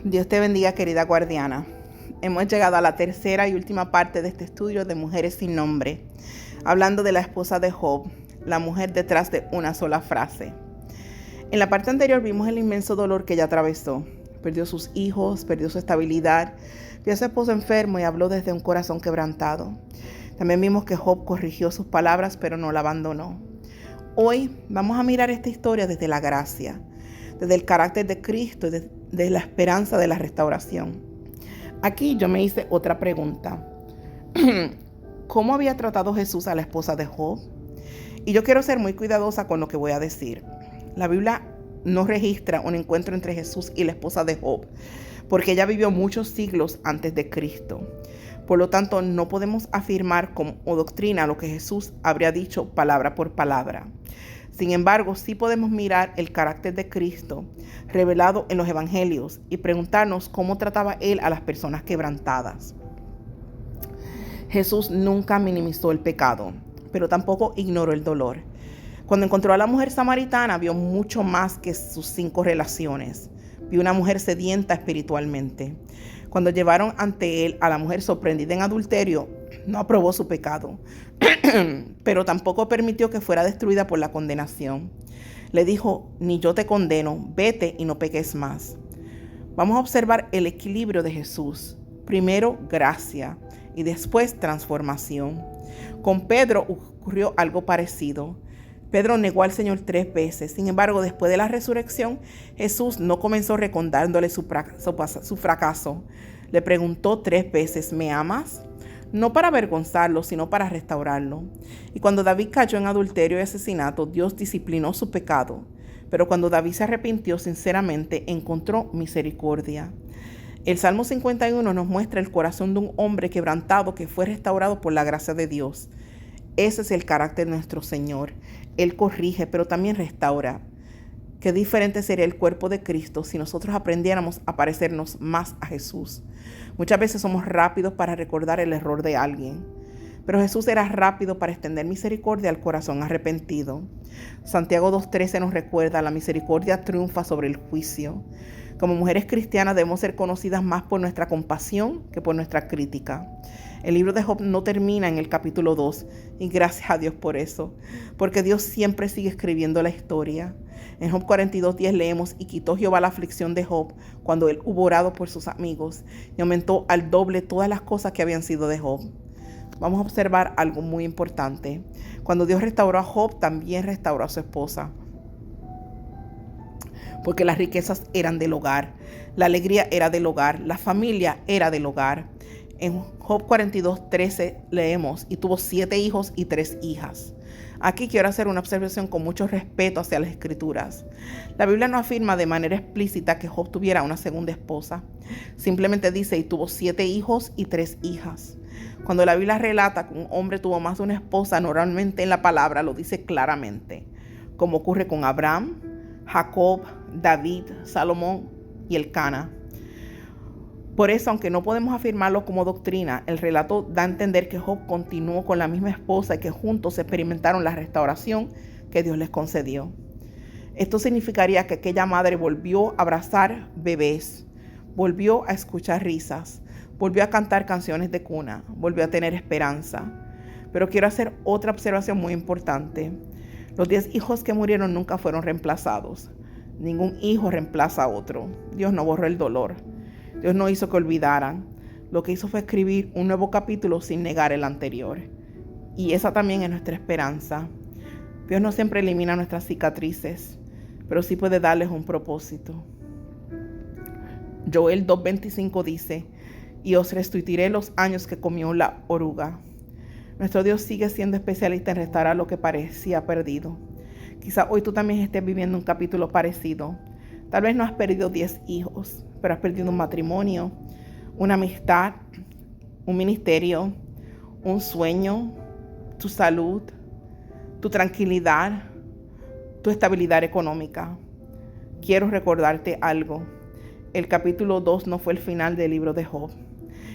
Dios te bendiga, querida guardiana. Hemos llegado a la tercera y última parte de este estudio de Mujeres sin Nombre, hablando de la esposa de Job, la mujer detrás de una sola frase. En la parte anterior vimos el inmenso dolor que ella atravesó. Perdió sus hijos, perdió su estabilidad, vio a su esposo enfermo y habló desde un corazón quebrantado. También vimos que Job corrigió sus palabras, pero no la abandonó. Hoy vamos a mirar esta historia desde la gracia, desde el carácter de Cristo y desde la esperanza de la restauración. Aquí yo me hice otra pregunta. ¿Cómo había tratado Jesús a la esposa de Job? Y yo quiero ser muy cuidadosa con lo que voy a decir. La Biblia no registra un encuentro entre Jesús y la esposa de Job, porque ella vivió muchos siglos antes de Cristo. Por lo tanto, no podemos afirmar como doctrina lo que Jesús habría dicho palabra por palabra. Sin embargo, sí podemos mirar el carácter de Cristo revelado en los evangelios y preguntarnos cómo trataba Él a las personas quebrantadas. Jesús nunca minimizó el pecado, pero tampoco ignoró el dolor. Cuando encontró a la mujer samaritana, vio mucho más que sus 5 relaciones. Vio una mujer sedienta espiritualmente. Cuando llevaron ante él a la mujer sorprendida en adulterio, no aprobó su pecado, pero tampoco permitió que fuera destruida por la condenación. Le dijo: ni yo te condeno, vete y no peques más. Vamos a observar el equilibrio de Jesús. Primero, gracia y después transformación. Con Pedro ocurrió algo parecido. Pedro negó al Señor 3 veces. Sin embargo, después de la resurrección, Jesús no comenzó recordándole su fracaso. Le preguntó 3 veces: ¿me amas? No para avergonzarlo, sino para restaurarlo. Y cuando David cayó en adulterio y asesinato, Dios disciplinó su pecado. Pero cuando David se arrepintió sinceramente, encontró misericordia. El Salmo 51 nos muestra el corazón de un hombre quebrantado que fue restaurado por la gracia de Dios. Ese es el carácter de nuestro Señor. Él corrige, pero también restaura. Qué diferente sería el cuerpo de Cristo si nosotros aprendiéramos a parecernos más a Jesús. Muchas veces somos rápidos para recordar el error de alguien, pero Jesús era rápido para extender misericordia al corazón arrepentido. Santiago 2:13 nos recuerda: la misericordia triunfa sobre el juicio. Como mujeres cristianas debemos ser conocidas más por nuestra compasión que por nuestra crítica. El libro de Job no termina en el capítulo 2, y gracias a Dios por eso, porque Dios siempre sigue escribiendo la historia. En Job 42:10 leemos: y quitó Jehová la aflicción de Job cuando él hubo orado por sus amigos, y aumentó al doble todas las cosas que habían sido de Job. Vamos a observar algo muy importante. Cuando Dios restauró a Job, también restauró a su esposa, porque las riquezas eran del hogar, la alegría era del hogar, la familia era del hogar. En Job 42:13 leemos: y tuvo 7 hijos y 3 hijas. Aquí quiero hacer una observación con mucho respeto hacia las escrituras. La Biblia no afirma de manera explícita que Job tuviera una segunda esposa. Simplemente dice: y tuvo 7 hijos y 3 hijas. Cuando la Biblia relata que un hombre tuvo más de una esposa, normalmente en la palabra lo dice claramente, como ocurre con Abraham, Jacob, David, Salomón y Elcana. Por eso, aunque no podemos afirmarlo como doctrina, el relato da a entender que Job continuó con la misma esposa y que juntos experimentaron la restauración que Dios les concedió. Esto significaría que aquella madre volvió a abrazar bebés, volvió a escuchar risas, volvió a cantar canciones de cuna, volvió a tener esperanza. Pero quiero hacer otra observación muy importante. Los 10 hijos que murieron nunca fueron reemplazados. Ningún hijo reemplaza a otro. Dios no borró el dolor. Dios no hizo que olvidaran. Lo que hizo fue escribir un nuevo capítulo sin negar el anterior. Y esa también es nuestra esperanza. Dios no siempre elimina nuestras cicatrices, pero sí puede darles un propósito. Joel 2:25 dice: y os restituiré los años que comió la oruga. Nuestro Dios sigue siendo especialista en restaurar lo que parecía perdido. Quizá hoy tú también estés viviendo un capítulo parecido. Tal vez no has perdido 10 hijos, pero has perdido un matrimonio, una amistad, un ministerio, un sueño, tu salud, tu tranquilidad, tu estabilidad económica. Quiero recordarte algo. El capítulo 2 no fue el final del libro de Job.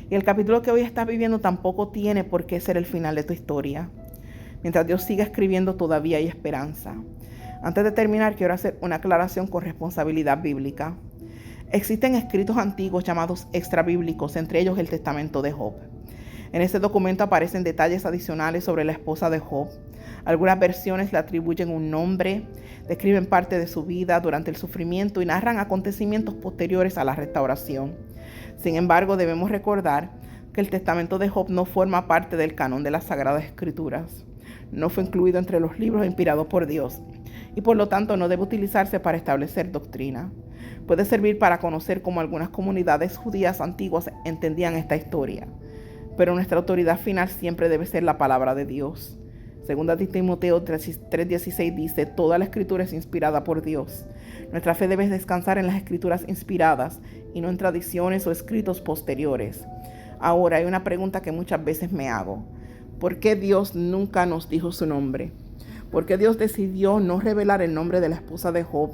Y el capítulo que hoy estás viviendo tampoco tiene por qué ser el final de tu historia. Mientras Dios siga escribiendo, todavía hay esperanza. Antes de terminar, quiero hacer una aclaración con responsabilidad bíblica. Existen escritos antiguos llamados extrabíblicos, entre ellos el Testamento de Job. En este documento aparecen detalles adicionales sobre la esposa de Job. Algunas versiones le atribuyen un nombre, describen parte de su vida durante el sufrimiento y narran acontecimientos posteriores a la restauración. Sin embargo, debemos recordar que el Testamento de Job no forma parte del canon de las Sagradas Escrituras. No fue incluido entre los libros inspirados por Dios y por lo tanto no debe utilizarse para establecer doctrina. Puede servir para conocer cómo algunas comunidades judías antiguas entendían esta historia, pero nuestra autoridad final siempre debe ser la palabra de Dios. Segunda de Timoteo 3:16 dice: toda la escritura es inspirada por Dios. Nuestra fe debe descansar en las escrituras inspiradas y no en tradiciones o escritos posteriores. Ahora, hay una pregunta que muchas veces me hago. ¿Por qué Dios nunca nos dijo su nombre? ¿Por qué Dios decidió no revelar el nombre de la esposa de Job?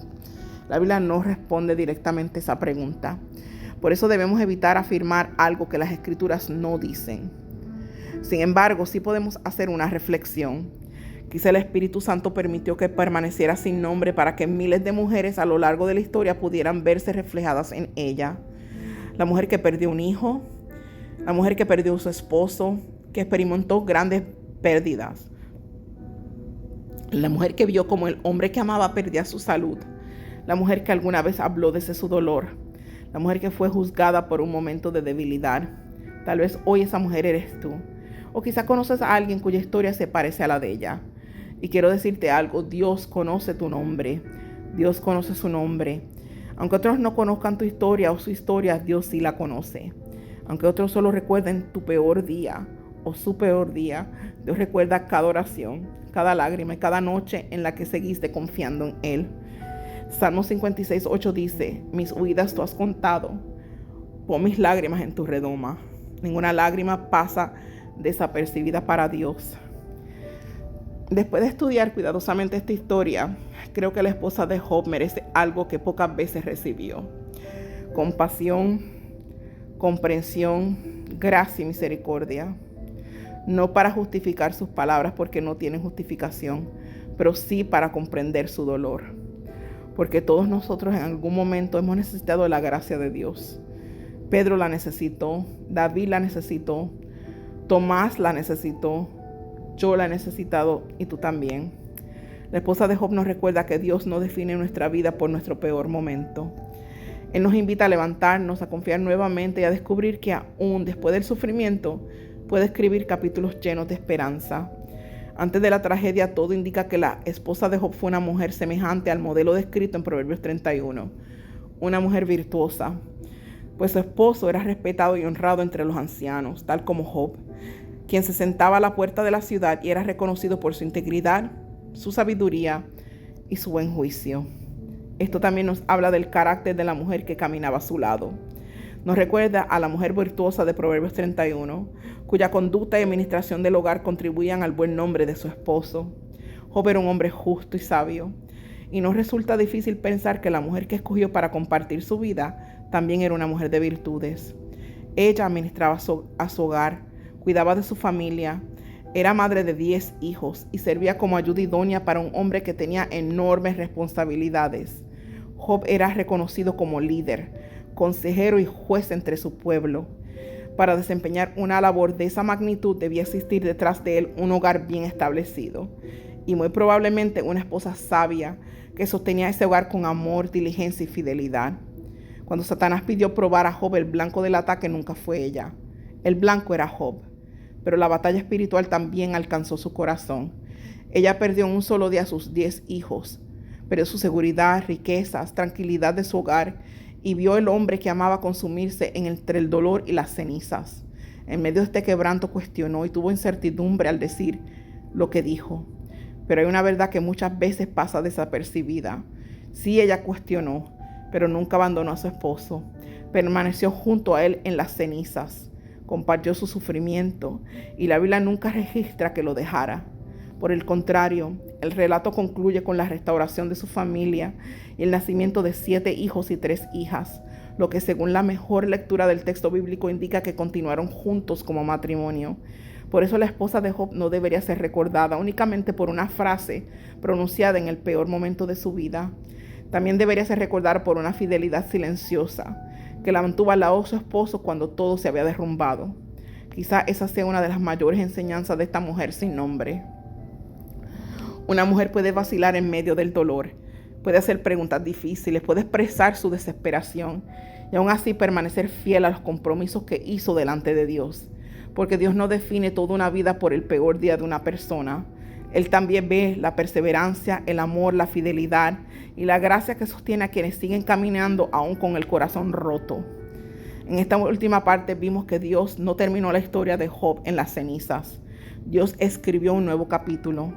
La Biblia no responde directamente esa pregunta. Por eso debemos evitar afirmar algo que las escrituras no dicen. Sin embargo, sí podemos hacer una reflexión. Quizá el Espíritu Santo permitió que permaneciera sin nombre para que miles de mujeres a lo largo de la historia pudieran verse reflejadas en ella. La mujer que perdió un hijo, la mujer que perdió a su esposo, que experimentó grandes pérdidas. La mujer que vio como el hombre que amaba perdía su salud. La mujer que alguna vez habló desde su dolor. La mujer que fue juzgada por un momento de debilidad. Tal vez hoy esa mujer eres tú. O quizá conoces a alguien cuya historia se parece a la de ella. Y quiero decirte algo, Dios conoce tu nombre. Dios conoce su nombre. Aunque otros no conozcan tu historia o su historia, Dios sí la conoce. Aunque otros solo recuerden tu peor día o su peor día, Dios recuerda cada oración, cada lágrima y cada noche en la que seguiste confiando en Él. Salmo 56:8 dice: mis huidas tú has contado, pon mis lágrimas en tu redoma. Ninguna lágrima pasa desapercibida para Dios. Después de estudiar cuidadosamente esta historia, creo que la esposa de Job merece algo que pocas veces recibió: compasión, comprensión, gracia y misericordia. No para justificar sus palabras porque no tienen justificación, pero sí para comprender su dolor. Porque todos nosotros en algún momento hemos necesitado la gracia de Dios. Pedro la necesitó, David la necesitó, Tomás la necesitó, yo la he necesitado y tú también. La esposa de Job nos recuerda que Dios no define nuestra vida por nuestro peor momento. Él nos invita a levantarnos, a confiar nuevamente y a descubrir que aún después del sufrimiento puede escribir capítulos llenos de esperanza. Antes de la tragedia, todo indica que la esposa de Job fue una mujer semejante al modelo descrito en Proverbios 31, una mujer virtuosa, pues su esposo era respetado y honrado entre los ancianos, tal como Job, quien se sentaba a la puerta de la ciudad y era reconocido por su integridad, su sabiduría y su buen juicio. Esto también nos habla del carácter de la mujer que caminaba a su lado. Nos recuerda a la mujer virtuosa de Proverbios 31, cuya conducta y administración del hogar contribuían al buen nombre de su esposo. Job era un hombre justo y sabio, y nos resulta difícil pensar que la mujer que escogió para compartir su vida también era una mujer de virtudes. Ella administraba a su hogar, cuidaba de su familia, era madre de 10 hijos y servía como ayuda idónea para un hombre que tenía enormes responsabilidades. Job era reconocido como líder, consejero y juez entre su pueblo. Para desempeñar una labor de esa magnitud debía existir detrás de él un hogar bien establecido y muy probablemente una esposa sabia que sostenía ese hogar con amor, diligencia y fidelidad. Cuando Satanás pidió probar a Job, el blanco del ataque nunca fue ella. El blanco era Job, pero la batalla espiritual también alcanzó su corazón. Ella perdió en un solo día a sus 10 hijos, perdió su seguridad, riquezas, tranquilidad de su hogar y vio el hombre que amaba consumirse entre el dolor y las cenizas. En medio de este quebranto cuestionó y tuvo incertidumbre al decir lo que dijo. Pero hay una verdad que muchas veces pasa desapercibida. Sí, ella cuestionó, pero nunca abandonó a su esposo. Permaneció junto a él en las cenizas. Compartió su sufrimiento y la Biblia nunca registra que lo dejara. Por el contrario, el relato concluye con la restauración de su familia y el nacimiento de 7 hijos y 3 hijas, lo que según la mejor lectura del texto bíblico indica que continuaron juntos como matrimonio. Por eso la esposa de Job no debería ser recordada únicamente por una frase pronunciada en el peor momento de su vida. También debería ser recordada por una fidelidad silenciosa que la mantuvo al lado de su esposo cuando todo se había derrumbado. Quizá esa sea una de las mayores enseñanzas de esta mujer sin nombre. Una mujer puede vacilar en medio del dolor, puede hacer preguntas difíciles, puede expresar su desesperación y aún así permanecer fiel a los compromisos que hizo delante de Dios. Porque Dios no define toda una vida por el peor día de una persona. Él también ve la perseverancia, el amor, la fidelidad y la gracia que sostiene a quienes siguen caminando aún con el corazón roto. En esta última parte vimos que Dios no terminó la historia de Job en las cenizas. Dios escribió un nuevo capítulo.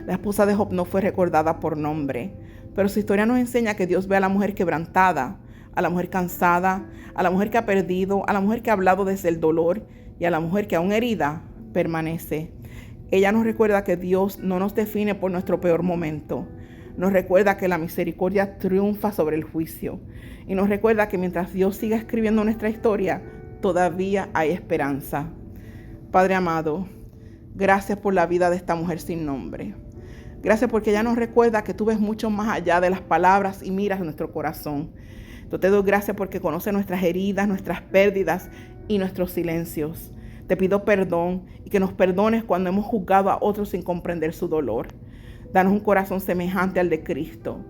La esposa de Job no fue recordada por nombre, pero su historia nos enseña que Dios ve a la mujer quebrantada, a la mujer cansada, a la mujer que ha perdido, a la mujer que ha hablado desde el dolor y a la mujer que aún herida permanece. Ella nos recuerda que Dios no nos define por nuestro peor momento. Nos recuerda que la misericordia triunfa sobre el juicio. Y nos recuerda que mientras Dios siga escribiendo nuestra historia, todavía hay esperanza. Padre amado, gracias por la vida de esta mujer sin nombre. Gracias porque ella nos recuerda que tú ves mucho más allá de las palabras y miras nuestro corazón. Yo te doy gracias porque conoces nuestras heridas, nuestras pérdidas y nuestros silencios. Te pido perdón y que nos perdones cuando hemos juzgado a otros sin comprender su dolor. Danos un corazón semejante al de Cristo,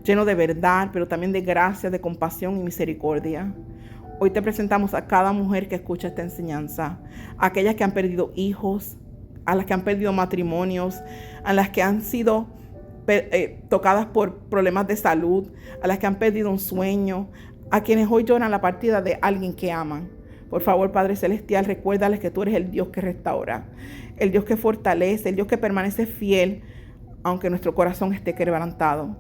lleno de verdad, pero también de gracia, de compasión y misericordia. Hoy te presentamos a cada mujer que escucha esta enseñanza, a aquellas que han perdido hijos, a las que han perdido matrimonios, a las que han sido tocadas por problemas de salud, a las que han perdido un sueño, a quienes hoy lloran la partida de alguien que aman. Por favor, Padre Celestial, recuérdales que tú eres el Dios que restaura, el Dios que fortalece, el Dios que permanece fiel, aunque nuestro corazón esté quebrantado.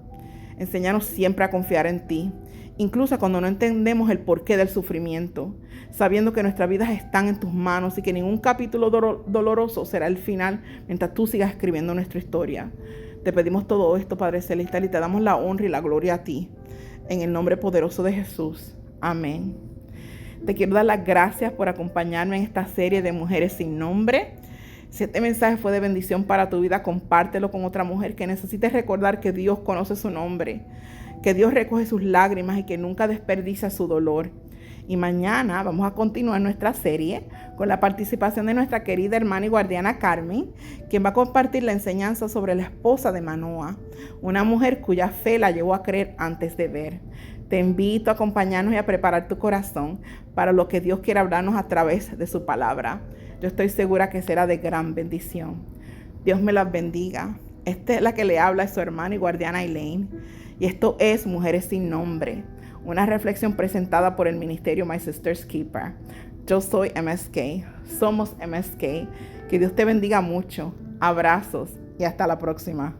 Enséñanos siempre a confiar en ti, incluso cuando no entendemos el porqué del sufrimiento, sabiendo que nuestras vidas están en tus manos y que ningún capítulo doloroso será el final mientras tú sigas escribiendo nuestra historia. Te pedimos todo esto, Padre Celestial, y te damos la honra y la gloria a ti. En el nombre poderoso de Jesús. Amén. Te quiero dar las gracias por acompañarme en esta serie de Mujeres sin Nombre. Si este mensaje fue de bendición para tu vida, compártelo con otra mujer que necesite recordar que Dios conoce su nombre, que Dios recoge sus lágrimas y que nunca desperdicia su dolor. Y mañana vamos a continuar nuestra serie con la participación de nuestra querida hermana y guardiana Carmen, quien va a compartir la enseñanza sobre la esposa de Manoah, una mujer cuya fe la llevó a creer antes de ver. Te invito a acompañarnos y a preparar tu corazón para lo que Dios quiere hablarnos a través de su palabra. Yo estoy segura que será de gran bendición. Dios me las bendiga. Esta es la que le habla, es su hermana y guardiana Elaine. Y esto es Mujeres sin Nombre, una reflexión presentada por el ministerio My Sister's Keeper. Yo soy MSK, somos MSK. Que Dios te bendiga mucho. Abrazos y hasta la próxima.